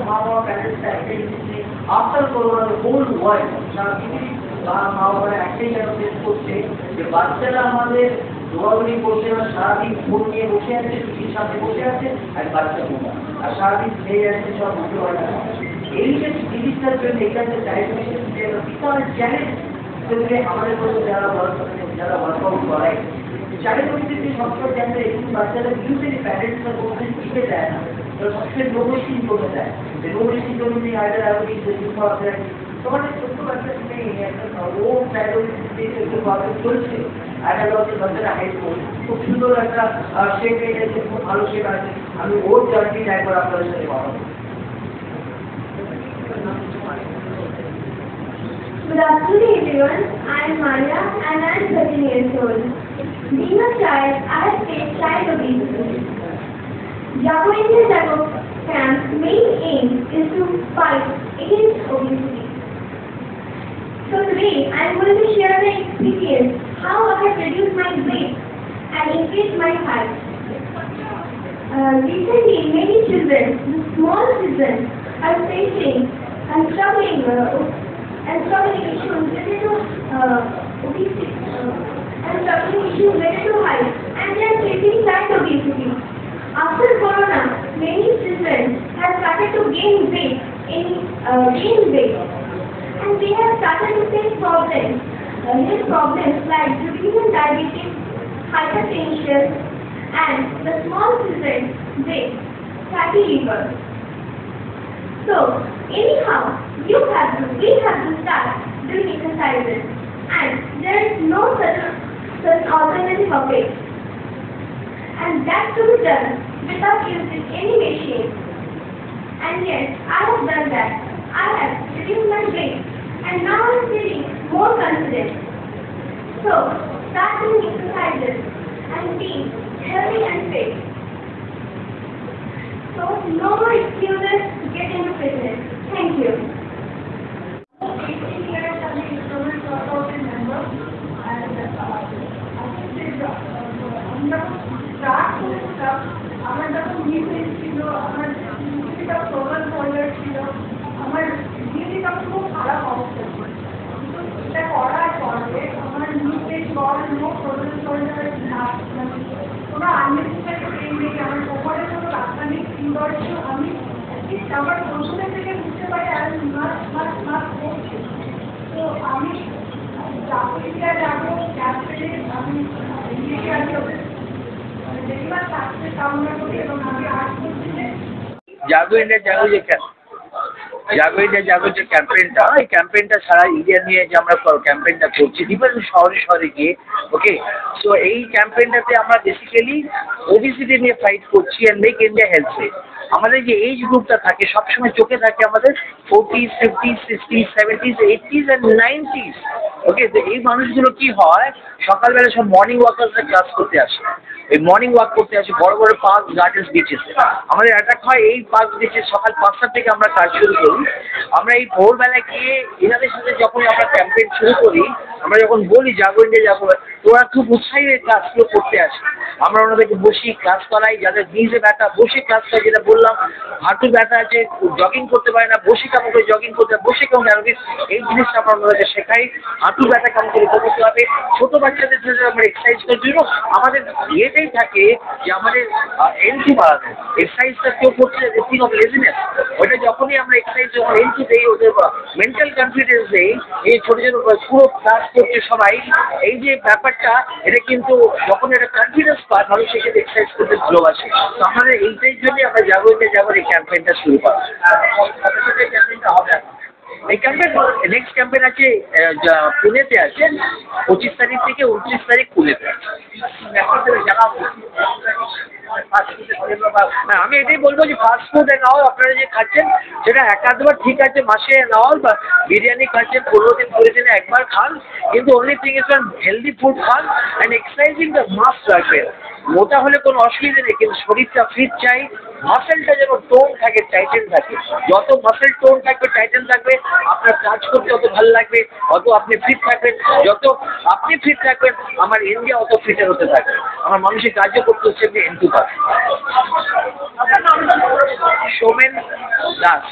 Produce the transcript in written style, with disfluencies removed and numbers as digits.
মা বাবা প্যারেন্টসটা একটাই জিনিস আফটার করোনা হোল ওয়ার্ল্ড সারা পৃথিবী মা বাবারা একটাই যেন ফেস করছে যে বাচ্চারা আমাদের দৌড়াদৌড়ি করছে না, সারাদিন ফোন নিয়ে বসে আছে, টিভির সামনে বসে আছে, আর বাচ্চা মোটা আর সারাদিন খেয়ে যাচ্ছে, সব বুঝতে পারে না। এই যে জিনিসটার জন্য এটা যে ডায়াবেটিসের যে বিশাল চ্যালেঞ্জ, আমাদের মধ্যে যারা ওয়ার্কআউট করায় ডায়াবেটিসের যে সবসময় জানতে একটু বাচ্চারা ইউজুয়ালি প্যারেন্টসরা কোনোদিন শিখে যায় না, সবসময় নোবেশন করে দেয়, নোবেশন জন্য আইডার ডায়াবেটিস তোমাদের ছোট্ট বাচ্চা নেই একটা ও ডায়াবেটিস চলছে, বাচ্চারা হাইট করি খুব সুন্দর একটা শেপ হয়ে গেছে, খুব ভালো শেপ আছে, আমি ওর জার্নি একবার আপনাদের সাথে বাড়াবো। Good afternoon everyone, I am Maya and I am 13 years old. Being a child, I have faced child obesity. Jago India Jago Camp's main aim is to fight against obesity. So today I am going to share my experience how I have reduced my weight and increased my height. Recently, many children, small children, are facing and struggling issues related to obesity and struggling issues related to height, and they are facing child obesity. After Corona, many children have started to gain weight, and they have started to face problems. These problems like due to diabetes, hypertension, and the small children with fatty liver. So, anyhow, we have to start doing exercises, and there is no such alternative of it. And that to be done without using any machine. And yes, I have done that. I have reduced my weight, and now I am feeling more confident. So, start doing exercises and being healthy and fit. So, no more excuses to get into fitness. Thank you. 18 years I'm an instrument workout member, and start করে stuff আমার যখন news ছিল, আমার কিছুটা problem forward ছিল, আমার জিনিসটা খুব খারাপ অবস্থা ছিল। কিন্তু এটা করার পরে আমার নিউজের বল নো প্রবলেম ফরওয়ার্ড না, কোনো আননেসেসারি পেইন নেই, আমার কোমরে কোনো রাস্তা নেই, ফিভার ছিল। আমি আমার প্রশ্ন থেকে বুঝতে পারি আর মাস করছি। তো আমি চাকরিটা যাবো ক্যাব পেলে আমি ইন্ডিয়াকে আগে বেশিরভাগ চাকরি কামনা করি এবং আমি আর্ট করছি। জাগো ইন্ডিয়া জাগো যে ক্যাম্পেইনটা, এই ক্যাম্পেইনটা সারা ইন্ডিয়া নিয়ে যে আমরা ক্যাম্পেইনটা করছি বিভিন্ন শহরে শহরে গিয়ে, ওকে। সো এই ক্যাম্পেইনটাতে আমরা বেসিক্যালি ওবিসিটি নিয়ে ফাইট করছি অ্যান্ড মেক ইন্ডিয়া হেলথি। আমাদের যে এজ গ্রুপটা থাকে সবসময় চোখে থাকে আমাদের 40s, 50s, 60s, 70s, 80s and 90s, ওকে। তো এই মানুষগুলো কি হয়, সকালবেলা সব মর্নিং ওয়াকার্সরা ক্লাস করতে আসে, এই মর্নিং ওয়াক করতে আসে বড় বড় পার্ক, গার্ডেন্স, বিচেসে। আমাদের অ্যাটাক হয় এই পার্ক বিচে সকাল 5টা থেকে আমরা কাজ শুরু করি। আমরা এই ভোরবেলা গিয়ে এনাদের সাথে যখন আমরা ক্যাম্পেইন শুরু করি, আমরা যখন বলি জাগো ইন্ডিয়া জাগো, ওরা খুব উৎসাহী হয়ে ক্লাসগুলো করতে আসে। আমরা ওনাদেরকে বসি ক্লাস করাই, যাদের নিজে ব্যথা বসে ক্লাস করাই, যেটা বললাম হাঁটু ব্যথা আছে, জগিং করতে পারে না, বসে কেমন করে জগিং করতে হবে, বসে কেমন অ্যারোবিক্স, এই জিনিসটা আমরা ওনাদেরকে শেখাই। হাঁটু ব্যথা কেমন করে করতে হবে, ছোটো বাচ্চাদের জন্য আমরা এক্সারসাইজ করার জন্য আমাদের ইয়েটাই থাকে যে আমাদের এনটি বাড়ানো। এক্সারসাইজটা কেউ করছে রিসিং অফ লেজিনেস, ওইটা যখনই আমরা এক্সারসাইজ যখন এনটি দেই, ওদের মেন্টাল কনফিডেন্স দেই, এই ছোটো ছোটো পুরো ক্লাস করছে সবাই, এই যে ব্যাপারটা, এটা কিন্তু যখন একটা কনফিডেন্স পায় মানুষ সেক্ষেত্রে এক্সারসাইজ করতে ভালোবাসে। তো আমাদের এইটাই জন্যই আমরা জাগো ইন্ডিয়া জাগোর এই ক্যাম্পেইনটা শুরু করা। এই ক্যাম্পেইনটা হবে এই ক্যাম্পেইন, নেক্সট ক্যাম্পেইন আছে পুনেতে আছে 25 তারিখ থেকে 29 তারিখ পুনেতে আছে। আমি এটাই বলবো যে ফাস্ট ফুড নাও, আপনারা যে খাচ্ছেন সেটা এক আধবার ঠিক আছে, মাসে নাও, বা বিরিয়ানি খাচ্ছেন 15 দিন 20 দিনে একবার খান, কিন্তু only thing is healthy food খান অ্যান্ড এক্সারসাইজিংটা মাস্ট রাখবেন। মোটা হলে কোনো অসুবিধা নেই, কিন্তু শরীরটা ফিট চাই, মাসেলটা যেন টোন থাকে, টাইটেন থাকে। যত মাসেল টোন থাকবে, টাইটেন থাকবে, আপনার কাজ করতে অত ভালো লাগবে, অত আপনি ফিট থাকবেন। যত আপনি ফিট থাকবেন, আমার ইন্ডিয়া অত ফিটের হতে থাকবে, আমার মানুষের কাজও করতে হচ্ছে এন্টু পাবে। সোমেন দাস।